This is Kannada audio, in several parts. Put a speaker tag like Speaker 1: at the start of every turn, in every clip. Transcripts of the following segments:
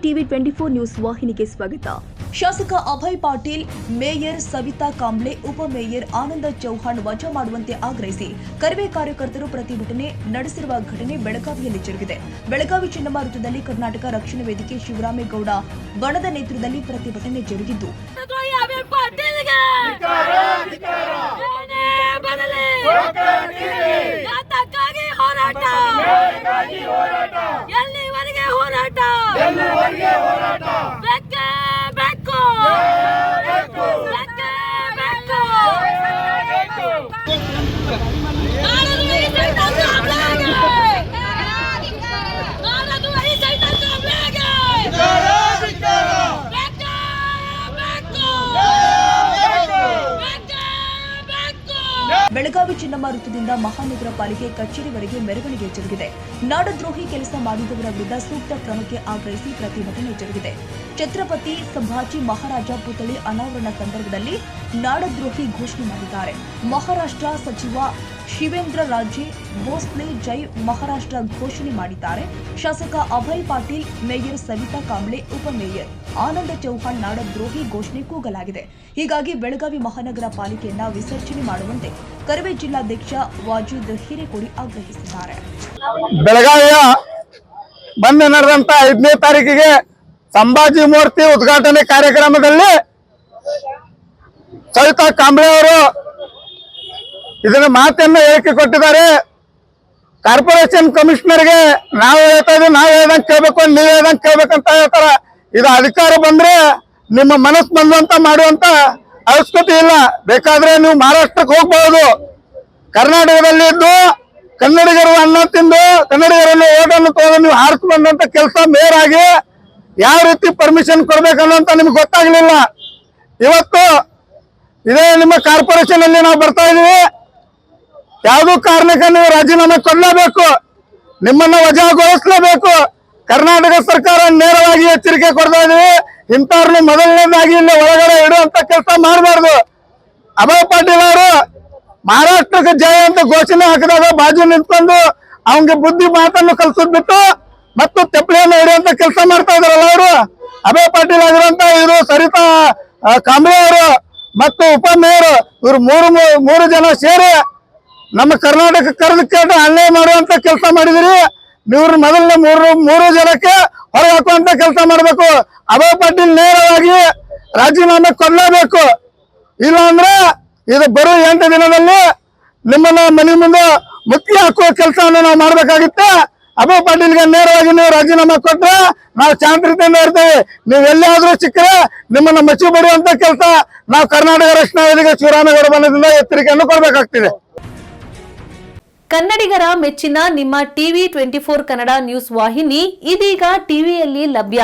Speaker 1: ಟಿವಿ 24 ನ್ಯೂಸ್ ವಾಹಿನಿಗೆ ಸ್ವಾಗತ. ಶಾಸಕ ಅಭಯ್ ಪಾಟೀಲ್, ಮೇಯರ್ ಸವಿತಾ ಕಾಂಬ್ಳೆ, ಉಪಮೇಯರ್ ಆನಂದ ಚೌಹಾಣ್ ವಜಾ ಮಾಡುವಂತೆ ಆಗ್ರಹಿಸಿ ಕರವೇ ಕಾರ್ಯಕರ್ತರು ಪ್ರತಿಭಟನೆ ನಡೆಸಿರುವ ಘಟನೆ ಬೆಳಗಾವಿಯಲ್ಲಿ ಜರುಗಿದೆ. ಬೆಳಗಾವಿ ಚೆನ್ನಮ್ಮ ವೃತ್ತದಲ್ಲಿ ಕರ್ನಾಟಕ ರಕ್ಷಣಾ ವೇದಿಕೆ ಶಿವರಾಮೇಗೌಡ ಬಣದ ನೇತೃತ್ವದಲ್ಲಿ ಪ್ರತಿಭಟನೆ ಜರುಗಿದ್ದು ಬೆಳಗಾವಿ ಚೆನ್ನಮ್ಮ ವೃತ್ತದಿಂದ ಮಹಾನಗರ ಪಾಲಿಕೆ ಕಚೇರಿವರೆಗೆ ಮೆರವಣಿಗೆ ಜರುಗಿದೆ. ನಾಡದ್ರೋಹಿ ಕೆಲಸ ಮಾಡಿದವರ ವಿರುದ್ಧ ಸೂಕ್ತ ಕ್ರಮಕ್ಕೆ ಆಗ್ರಹಿಸಿ ಪ್ರತಿಭಟನೆ ಜರುಗಿದೆ. ಛತ್ರಪತಿ ಸಂಭಾಜಿ ಮಹಾರಾಜ ಪುತ್ಥಳಿ ಅನಾವರಣ ಸಂದರ್ಭದಲ್ಲಿ ನಾಡದ್ರೋಹಿ ಘೋಷಣೆ ಮಾಡಿದ್ದಾರೆ. ಮಹಾರಾಷ್ಟ್ರ ಸಚಿವ ಶಿವೇಂದ್ರ ರಾಜೇ ಭೋಸ್ಲೆ ಜೈ ಮಹಾರಾಷ್ಟ್ರ ಘೋಷಣೆ ಮಾಡಿದ್ದಾರೆ. ಶಾಸಕ ಅಭಯ್ ಪಾಟೀಲ್, ಮೇಯರ್ ಸವಿತಾ ಕಾಂಬ್ಳೆ, ಉಪಮೇಯರ್ ಆನಂದ ಚೌಹಾಣ್ ನಾಡದ್ರೋಹಿ ಘೋಷಣೆ ಕೂಗಲಾಗಿದೆ. ಹೀಗಾಗಿ ಬೆಳಗಾವಿ ಮಹಾನಗರ ಪಾಲಿಕೆಯನ್ನ ವಿಸರ್ಜನೆ ಮಾಡುವಂತೆ ಕರವೇ ಜಿಲ್ಲಾಧ್ಯಕ್ಷ ವಾಜೀದ್ ಹಿರೇಕೊಡಿ ಆಗ್ರಹಿಸಿದ್ದಾರೆ.
Speaker 2: ಬೆಳಗಾವಿಯ ಬಂದ್ ನಡೆದಂತ 5ನೇ ತಾರೀಕಿಗೆ ಸಂಭಾಜಿ ಮೂರ್ತಿ ಉದ್ಘಾಟನೆ ಕಾರ್ಯಕ್ರಮದಲ್ಲಿ ಸವಿತಾ ಕಾಂಬ್ಳೆ ಅವರು ಇದನ್ನ ಮಾತನ್ನ ಹೇಳಿಕೆ ಕೊಟ್ಟಿದ್ದಾರೆ. ಕಾರ್ಪೊರೇಷನ್ ಕಮಿಷನರ್ಗೆ ನಾವು ಹೇಳ್ತಾ ಇದ್ದೀವಿ, ನಾವು ಹೇಳ್ದಂಗೆ ಕೇಳ್ಬೇಕು, ನೀವು ಹೇಳ್ದಂಗೆ ಕೇಳ್ಬೇಕಂತ ಹೇಳ್ತಾರ. ಇದು ಅಧಿಕಾರ ಬಂದ್ರೆ ನಿಮ್ಮ ಮನಸ್ಸು ಬಂದಂತ ಮಾಡುವಂತ ಅವಶ್ಯಕತೆ ಇಲ್ಲ. ಬೇಕಾದ್ರೆ ನೀವು ಮಹಾರಾಷ್ಟ್ರಕ್ಕೆ ಹೋಗ್ಬಹುದು. ಕರ್ನಾಟಕದಲ್ಲಿ ಇದ್ದು ಕನ್ನಡಿಗರು ಅನ್ನ ತಿಂದು ಕನ್ನಡಿಗರನ್ನು ಓಟನ್ನು ತಗೊಂಡು ನೀವು ಹಾರಿಸಿ ಬಂದಂತ ಕೆಲಸ ಮೇಯರ್ ಆಗಿ ಯಾವ ರೀತಿ ಪರ್ಮಿಷನ್ ಕೊಡ್ಬೇಕನ್ನೋಂತ ನಿಮ್ಗೆ ಗೊತ್ತಾಗ್ಲಿಲ್ಲ. ಇವತ್ತು ಇದೇ ನಿಮ್ಮ ಕಾರ್ಪೊರೇಷನ್ ಅಲ್ಲಿ ನಾವು ಬರ್ತಾ ಇದೀವಿ. ಯಾವುದೋ ಕಾರಣಕ್ಕೆ ನೀವು ರಾಜೀನಾಮೆ ಕೊಡಲೇಬೇಕು, ನಿಮ್ಮನ್ನ ವಜಾಗೊಳಿಸಲೇಬೇಕು. ಕರ್ನಾಟಕ ಸರ್ಕಾರ ನೇರವಾಗಿ ಎಚ್ಚರಿಕೆ ಕೊಡ್ತಾ ಇದೀವಿ. ಇಂಥವ್ರನ್ನ ಮೊದಲನೇದಾಗಿ ಇಲ್ಲಿ ಒಳಗಡೆ ಇಡುವಂತ ಕೆಲಸ ಮಾಡಬಾರ್ದು. ಅಭಯ್ ಪಾಟೀಲ್ ಅವರು ಮಹಾರಾಷ್ಟ್ರಕ್ಕೆ ಜಯ ಅಂತ ಘೋಷಣೆ ಹಾಕಿದಾಗ ಬಾಜು ನಿಂತ್ಕೊಂಡು ಅವನಿಗೆ ಬುದ್ಧಿ ಮಾತನ್ನು ಕಲ್ಸೋದ್ ಬಿಟ್ಟು ಮತ್ತು ತೆಪ್ಪಳೆಯನ್ನು ಹಿಡಿಯುವಂತ ಕೆಲಸ ಮಾಡ್ತಾ ಇದಾರಲ್ಲ ಅವರು. ಅಭಯ್ ಪಾಟೀಲ್ ಆಗಿರುವಂತ ಇವರು ಸರಿತಾ ಕಾಂಬ್ಳೆ ಅವರು ಮತ್ತು ಉಪಮೇಯರ್ ಇವರು ಮೂರು ಜನ ಸೇರಿ ನಮ್ಮ ಕರ್ನಾಟಕ ಕರೆದು ಕೇಳಿ ಅನ್ಯಾಯ ಮಾಡುವಂತ ಕೆಲಸ ಮಾಡಿದಿರಿ. ನೀವು ಮೊದಲನೇ ಮೂರು ಜನಕ್ಕೆ ಹೊರ ಹಾಕುವಂತ ಕೆಲಸ ಮಾಡಬೇಕು. ಅಭಯ್ ಪಾಟೀಲ್ ನೇರವಾಗಿ ರಾಜೀನಾಮೆ ಕೊಡಲೇಬೇಕು. ಇಲ್ಲ ಅಂದ್ರೆ ಇದು ಬರೋ 8 ದಿನದಲ್ಲಿ ನಿಮ್ಮನ್ನ ಮನೆ ಮುಂದೆ ಮುತ್ತಿ ಹಾಕುವ ಕೆಲಸವನ್ನು ನಾವು ಮಾಡ್ಬೇಕಾಗಿತ್ತೆ. ಅಭಯ್ ಪಾಟೀಲ್ಗೆ ನೇರವಾಗಿ ನೀವು ರಾಜೀನಾಮೆ ಕೊಟ್ರೆ ನಾವು ಶಾಂತತೆಯಿಂದ ಇರ್ತೇವೆ. ನೀವು ಎಲ್ಲಿಯಾದ್ರೂ ಸಿಕ್ಕರೆ ನಿಮ್ಮನ್ನ ಮಚ್ಚಿ ಬರುವಂತ ಕೆಲಸ ನಾವು ಕರ್ನಾಟಕ ರಕ್ಷಣಾ ವೇದಿಕೆ ಶಿವರಾಮೇಗೌಡ ಬಣದಿಂದ ಎಚ್ಚರಿಕೆಯನ್ನು ಕೊಡಬೇಕಾಗ್ತಿದೆ.
Speaker 3: ಕನ್ನಡಿಗರ ಮೆಚ್ಚಿನ ನಿಮ್ಮ ಟಿವಿ 24 ಕನ್ನಡ ನ್ಯೂಸ್ ವಾಹಿನಿ ಇದೀಗ ಟಿವಿಯಲ್ಲಿ ಲಭ್ಯ.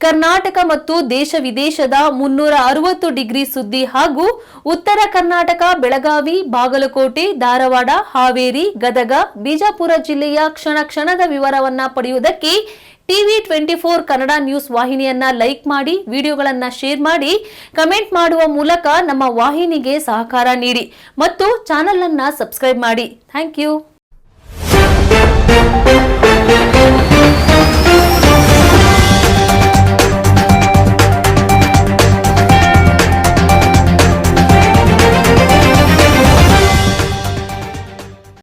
Speaker 3: ಕರ್ನಾಟಕ ಮತ್ತು ದೇಶ ವಿದೇಶದ 360 ಡಿಗ್ರಿ ಸುದ್ದಿ ಹಾಗೂ ಉತ್ತರ ಕರ್ನಾಟಕ, ಬೆಳಗಾವಿ, ಬಾಗಲಕೋಟೆ, ಧಾರವಾಡ, ಹಾವೇರಿ, ಗದಗ, ಬಿಜಾಪುರ ಜಿಲ್ಲೆಯ ಕ್ಷಣ ಕ್ಷಣದ ವಿವರವನ್ನ ಪಡೆಯುವುದಕ್ಕೆ ಟಿವಿ 24 ಕನ್ನಡ ನ್ಯೂಸ್ ವಾಹಿನಿಯನ್ನ ಲೈಕ್ ಮಾಡಿ, ವಿಡಿಯೋಗಳನ್ನ ಶೇರ್ ಮಾಡಿ, ಕಮೆಂಟ್ ಮಾಡುವ ಮೂಲಕ ನಮ್ಮ ವಾಹಿನಿಗೆ ಸಹಕಾರ ನೀಡಿ ಮತ್ತು ಚಾನೆಲ್ ಅನ್ನ ಸಬ್ಸ್ಕ್ರೈಬ್ ಮಾಡಿ. Thank you.